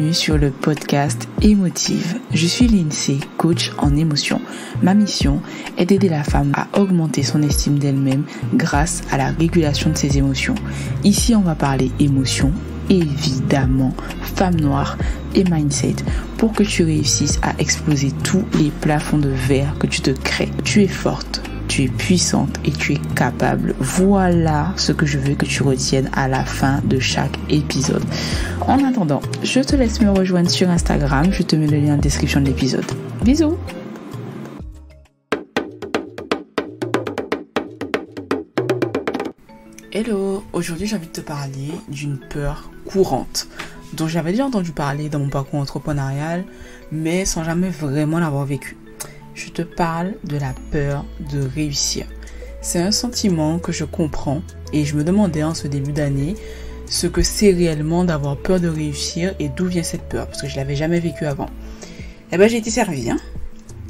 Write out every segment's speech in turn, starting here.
bienvenue sur le podcast Émotive. Je suis Lindsay, coach en émotion. Ma mission est d'aider la femme à augmenter son estime d'elle-même grâce à la régulation de ses émotions. Ici, on va parler émotions, évidemment, femme noire et mindset pour que tu réussisses à exploser tous les plafonds de verre que tu te crées. Tu es forte. Tu es puissante et tu es capable. Voilà ce que je veux que tu retiennes à la fin de chaque épisode. En attendant, je te laisse me rejoindre sur Instagram. Je te mets le lien en description de l'épisode. Bisous! Hello! Aujourd'hui, j'ai envie de te parler d'une peur courante dont j'avais déjà entendu parler dans mon parcours entrepreneurial, mais sans jamais vraiment l'avoir vécu. Je te parle de la peur de réussir. C'est un sentiment que je comprends et je me demandais en ce début d'année ce que c'est réellement d'avoir peur de réussir et d'où vient cette peur parce que je l'avais jamais vécu avant. Eh ben j'ai été servie.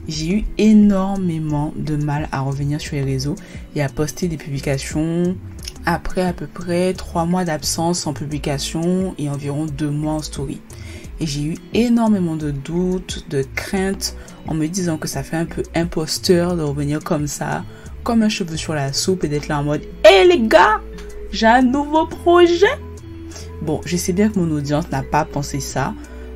J'ai eu énormément de mal à revenir sur les réseaux et à poster des publications après à peu près 3 mois d'absence en publication et environ 2 mois en story. Et j'ai eu énormément de doutes, de craintes en me disant que ça fait un peu imposteur de revenir comme ça, comme un cheveu sur la soupe et d'être là en mode « Hey les gars, j'ai un nouveau projet !» Bon, je sais bien que mon audience n'a pas pensé ça,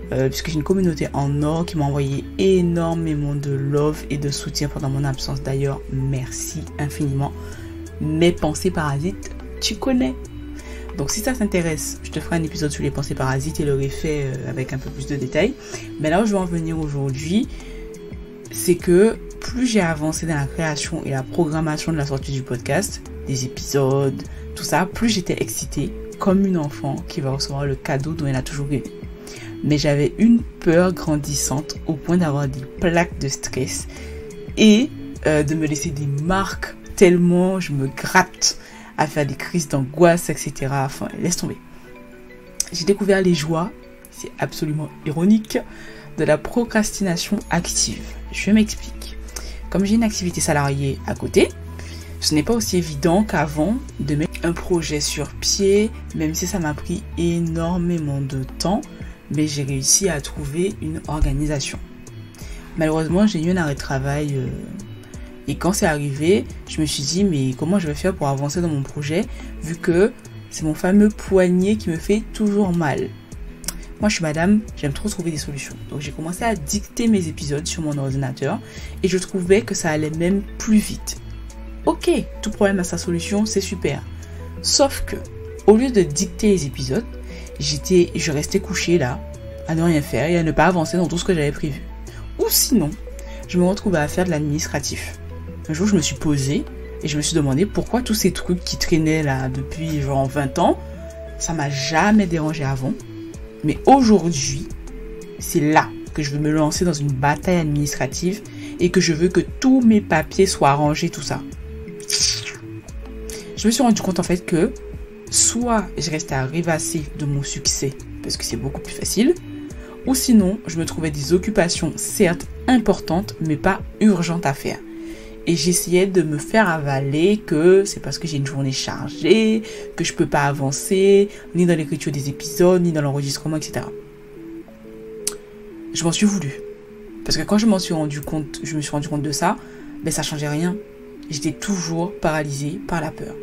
puisque j'ai une communauté en or qui m'a envoyé énormément de love et de soutien pendant mon absence. D'ailleurs, merci infiniment. Mes pensées parasites, tu connais. Donc si ça t'intéresse, je te ferai un épisode sur les pensées parasites et leur effet avec un peu plus de détails. Mais là où je veux en venir aujourd'hui, c'est que plus j'ai avancé dans la création et la programmation de la sortie du podcast, des épisodes, tout ça, plus j'étais excitée comme une enfant qui va recevoir le cadeau dont elle a toujours rêvé. Mais j'avais une peur grandissante au point d'avoir des plaques de stress et de me laisser des marques tellement je me gratte à faire des crises d'angoisse, etc. Enfin, laisse tomber. J'ai découvert les joies, c'est absolument ironique, de la procrastination active. Je m'explique. Comme j'ai une activité salariée à côté, ce n'est pas aussi évident qu'avant de mettre un projet sur pied, même si ça m'a pris énormément de temps, mais j'ai réussi à trouver une organisation. Malheureusement, j'ai eu un arrêt de travail et quand c'est arrivé, je me suis dit, mais comment je vais faire pour avancer dans mon projet, vu que c'est mon fameux poignet qui me fait toujours mal. Moi, je suis madame, j'aime trop trouver des solutions. Donc, j'ai commencé à dicter mes épisodes sur mon ordinateur et je trouvais que ça allait même plus vite. Ok, tout problème a sa solution, c'est super. Sauf que, au lieu de dicter les épisodes, je restais couchée là, à ne rien faire et à ne pas avancer dans tout ce que j'avais prévu. Ou sinon, je me retrouvais à faire de l'administratif. Un jour, je me suis posée et je me suis demandé pourquoi tous ces trucs qui traînaient là depuis genre 20 ans, ça m'a jamais dérangé avant. Mais aujourd'hui, c'est là que je veux me lancer dans une bataille administrative et que je veux que tous mes papiers soient rangés, tout ça. Je me suis rendu compte en fait que soit je restais à rêvasser de mon succès parce que c'est beaucoup plus facile, ou sinon je me trouvais des occupations certes importantes mais pas urgentes à faire. Et j'essayais de me faire avaler que c'est parce que j'ai une journée chargée, que je peux pas avancer, ni dans l'écriture des épisodes, ni dans l'enregistrement, etc. Je m'en suis voulu. Parce que quand je me suis rendu compte de ça, ben ça changeait rien. J'étais toujours paralysée par la peur.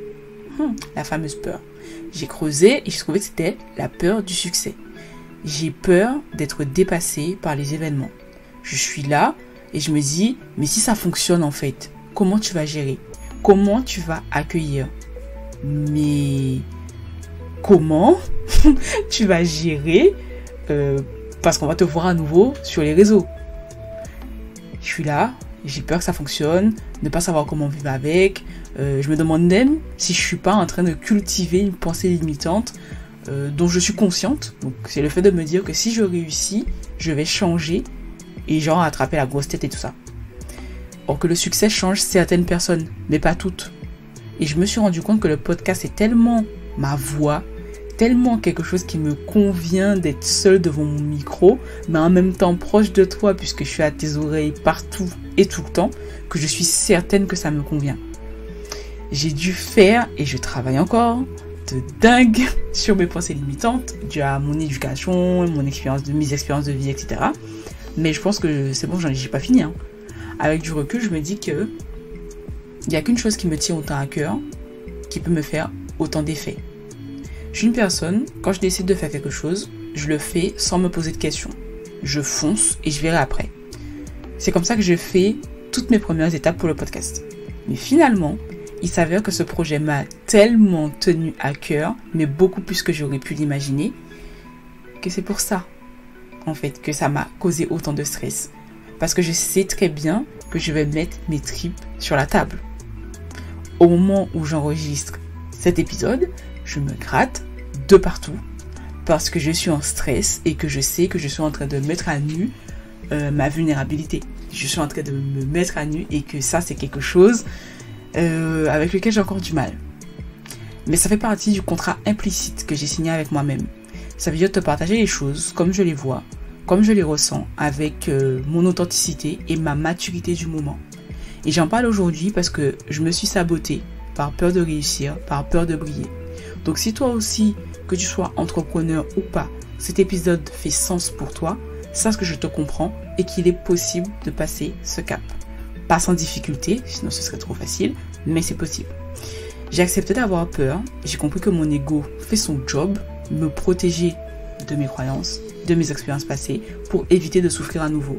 La fameuse peur. J'ai creusé et j'ai trouvé que c'était la peur du succès. J'ai peur d'être dépassée par les événements. Je suis là et je me dis, mais si ça fonctionne en fait, comment tu vas gérer? Comment tu vas accueillir? Mais comment tu vas gérer parce qu'on va te voir à nouveau sur les réseaux. Je suis là, j'ai peur que ça fonctionne, ne pas savoir comment vivre avec. Je me demande même si je suis pas en train de cultiver une pensée limitante dont je suis consciente. Donc c'est le fait de me dire que si je réussis, je vais changer et genre attraper la grosse tête et tout ça. Or que le succès change certaines personnes, mais pas toutes. Et je me suis rendu compte que le podcast est tellement ma voix, tellement quelque chose qui me convient d'être seule devant mon micro, mais en même temps proche de toi puisque je suis à tes oreilles partout et tout le temps, que je suis certaine que ça me convient. J'ai dû faire, et je travaille encore, de dingue sur mes pensées limitantes, dû à mon éducation, mes expériences de vie, etc. Mais je pense que c'est bon, j'ai pas fini. Avec du recul, je me dis que il n'y a qu'une chose qui me tient autant à cœur, qui peut me faire autant d'effets. Je suis une personne, quand je décide de faire quelque chose, je le fais sans me poser de questions. Je fonce et je verrai après. C'est comme ça que je fais toutes mes premières étapes pour le podcast. Mais finalement, il s'avère que ce projet m'a tellement tenu à cœur, mais beaucoup plus que j'aurais pu l'imaginer, que c'est pour ça, en fait, que ça m'a causé autant de stress. Parce que je sais très bien que je vais mettre mes tripes sur la table. Au moment où j'enregistre cet épisode, je me gratte de partout parce que je suis en stress et que je sais que je suis en train de mettre à nu ma vulnérabilité. Je suis en train de me mettre à nu et que ça, c'est quelque chose avec lequel j'ai encore du mal. Mais ça fait partie du contrat implicite que j'ai signé avec moi-même. Ça veut dire te partager les choses comme je les vois, comme je les ressens, avec mon authenticité et ma maturité du moment. Et j'en parle aujourd'hui parce que je me suis sabotée par peur de réussir, par peur de briller. Donc si toi aussi, que tu sois entrepreneur ou pas, cet épisode fait sens pour toi, sache que je te comprends et qu'il est possible de passer ce cap. Pas sans difficulté, sinon ce serait trop facile, mais c'est possible. J'ai accepté d'avoir peur, j'ai compris que mon ego fait son job, me protéger de mes croyances, de mes expériences passées, pour éviter de souffrir à nouveau.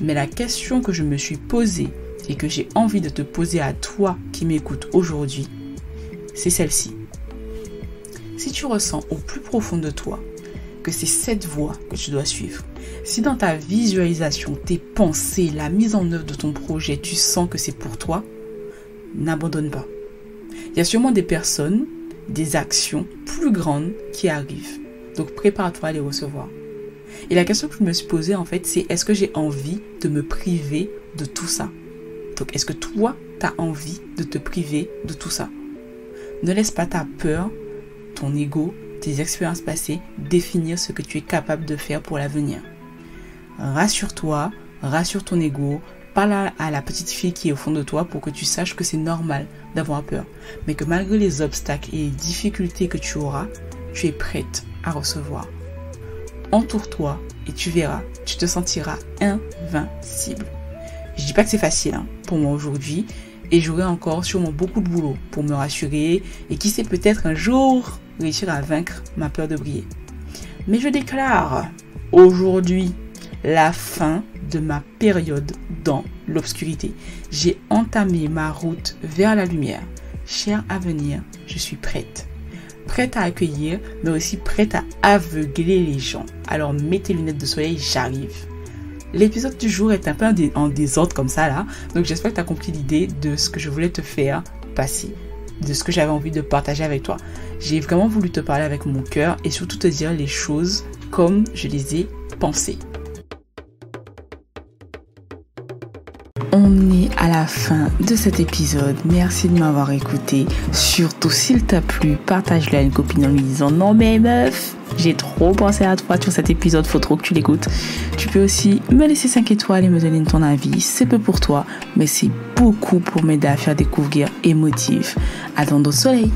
Mais la question que je me suis posée et que j'ai envie de te poser à toi qui m'écoutes aujourd'hui, c'est celle-ci. Si tu ressens au plus profond de toi que c'est cette voie que tu dois suivre, si dans ta visualisation, tes pensées, la mise en œuvre de ton projet, tu sens que c'est pour toi, n'abandonne pas. Il y a sûrement des personnes, des actions plus grandes qui arrivent. Donc prépare-toi à les recevoir. Et la question que je me suis posée en fait, c'est est-ce que j'ai envie de me priver de tout ça? Donc est-ce que toi, tu as envie de te priver de tout ça? Ne laisse pas ta peur, ton ego, tes expériences passées définir ce que tu es capable de faire pour l'avenir. Rassure-toi, rassure ton ego, parle à la petite fille qui est au fond de toi pour que tu saches que c'est normal d'avoir peur, mais que malgré les obstacles et les difficultés que tu auras, tu es prête à recevoir. Entoure-toi et tu verras, tu te sentiras invincible. Je dis pas que c'est facile pour moi aujourd'hui et j'aurai encore sûrement beaucoup de boulot pour me rassurer et qui sait peut-être un jour réussir à vaincre ma peur de briller. Mais je déclare aujourd'hui la fin de ma période dans l'obscurité. J'ai entamé ma route vers la lumière. Cher avenir, je suis prête. Prête à accueillir, mais aussi prête à aveugler les gens. Alors mets tes lunettes de soleil, j'arrive. L'épisode du jour est un peu en désordre comme ça là, donc j'espère que tu as compris l'idée de ce que je voulais te faire passer, de ce que j'avais envie de partager avec toi. J'ai vraiment voulu te parler avec mon cœur et surtout te dire les choses comme je les ai pensées. On est à la fin de cet épisode. Merci de m'avoir écouté. Surtout, s'il t'a plu, partage-le à une copine en lui disant « Non mais meuf, j'ai trop pensé à toi sur cet épisode, faut trop que tu l'écoutes. » Tu peux aussi me laisser 5 étoiles et me donner ton avis. C'est peu pour toi, mais c'est beaucoup pour m'aider à faire découvrir Émotive. À dans d'autres soleils.